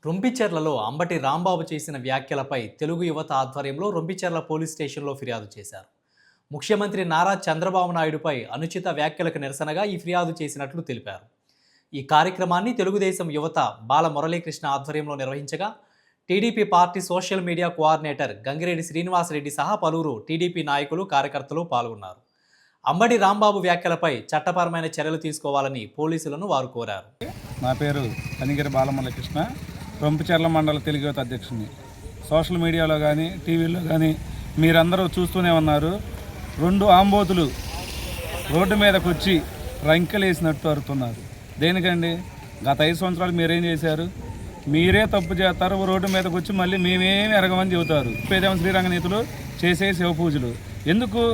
రొంపిచెర్లలో అంబటి రాంబాబు చేసిన వ్యాఖ్యలపై తెలుగు యువత ఆధ్వర్యంలో రొంపిచెర్ల పోలీస్ స్టేషన్లో ఫిర్యాదు చేశారు. ముఖ్యమంత్రి నారా చంద్రబాబు నాయుడుపై అనుచిత వ్యాఖ్యలకు నిరసనగా ఈ ఫిర్యాదు చేసినట్లు తెలిపారు. ఈ కార్యక్రమాన్ని తెలుగుదేశం యువత బాల మురళీకృష్ణ ఆధ్వర్యంలో నిర్వహించగా TDP party social media coordinator Gangireddy Srinivasareddy సహా పలువురు టీడీపీ నాయకులు కార్యకర్తలు పాల్గొన్నారు. అంబటి రాంబాబు వ్యాఖ్యలపై చట్టపరమైన చర్యలు తీసుకోవాలని పోలీసులను వారు కోరారు. నా పేరు కనిగిరి బాలమురళీకృష్ణ, రొంపిచెర్ల మండల తెలుగు యువత అధ్యక్షుడిని. సోషల్ మీడియాలో కానీ టీవీలో కానీ మీరందరూ చూస్తూనే ఉన్నారు. 2 ఆంబోతులు రోడ్డు మీదకి వచ్చి రంకెలేసినట్టు అరుతున్నారు. దేనికండి? గత 5 సంవత్సరాలు మీరేం చేశారు? మీరే తప్పు చేస్తారు, రోడ్డు మీదకి వచ్చి మళ్ళీ మేమేమి ఎరగమని చెబుతారు. పేదేమ శ్రీరంగనీతులు చేసే శివపూజలు ఎందుకు?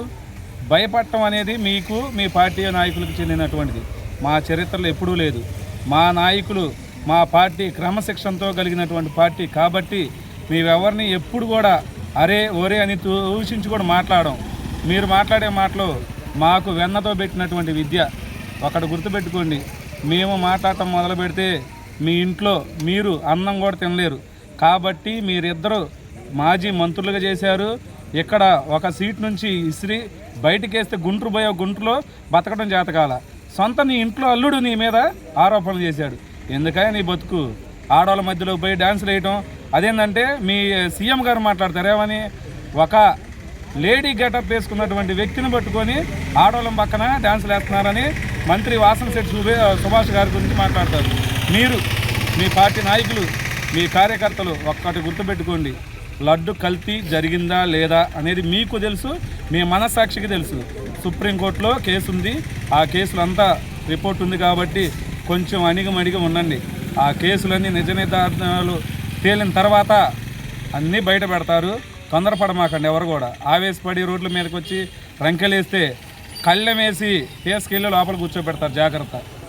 భయపడటం అనేది మీకు మీ పార్టీ నాయకులకు చెందినటువంటిది. మా చరిత్రలో ఎప్పుడూ లేదు. మా నాయకులు, మా పార్టీ క్రమశిక్షణతో కలిగినటువంటి పార్టీ కాబట్టి మేమెవరిని ఎప్పుడు కూడా అరే ఒరే అని ఊహించి కూడా మాట్లాడడం. మీరు మాట్లాడే మాటలు మాకు వెన్నతో పెట్టినటువంటి విద్య. ఒకటి గుర్తుపెట్టుకోండి, మేము మాట్లాడటం మొదలు పెడితే మీ ఇంట్లో మీరు అన్నం కూడా తినలేరు. కాబట్టి మీరిద్దరూ మాజీ మంత్రులుగా చేశారు. ఇక్కడ ఒక సీట్ నుంచి ఇసిరి బయటకేస్తే గుంటూరు పోయే గుంటూరులో బతకడం చేతకాల. సొంత నీ ఇంట్లో అల్లుడు నీ మీద ఆరోపణలు చేశాడు. ఎందుకని నీ బతుకు? ఆడవాళ్ళ మధ్యలో పోయి డ్యాన్సులు వేయటం అదేంటంటే మీ సీఎం గారు మాట్లాడతారేమని ఒక లేడీ గెటప్ వేసుకున్నటువంటి వ్యక్తిని పట్టుకొని ఆడవాళ్ళ పక్కన డ్యాన్సులు వేస్తున్నారని మంత్రి వాసనశెట్టి సుభాష్ గారి గురించి మాట్లాడతారు. మీరు, మీ పార్టీ నాయకులు, మీ కార్యకర్తలు ఒక్కటి గుర్తుపెట్టుకోండి, లడ్డు కల్తీ జరిగిందా లేదా అనేది మీకు తెలుసు, మీ మనస్సాక్షికి తెలుసు. సుప్రీంకోర్టులో కేసు ఉంది, ఆ కేసులంతా రిపోర్ట్ ఉంది కాబట్టి కొంచెం అణిగమణిగి ఉండండి. ఆ కేసులన్నీ నిజ నిర్ధారణలు తేలిన తర్వాత అన్నీ బయట పెడతారు. తొందరపడమాకండి ఎవరు కూడా. ఆవేశపడి రోడ్ల మీదకి వచ్చి రంకెలేస్తే కళ్ళెమేసి తీసుకెళ్ళి లోపల కూర్చోబెడతారు. జాగ్రత్త.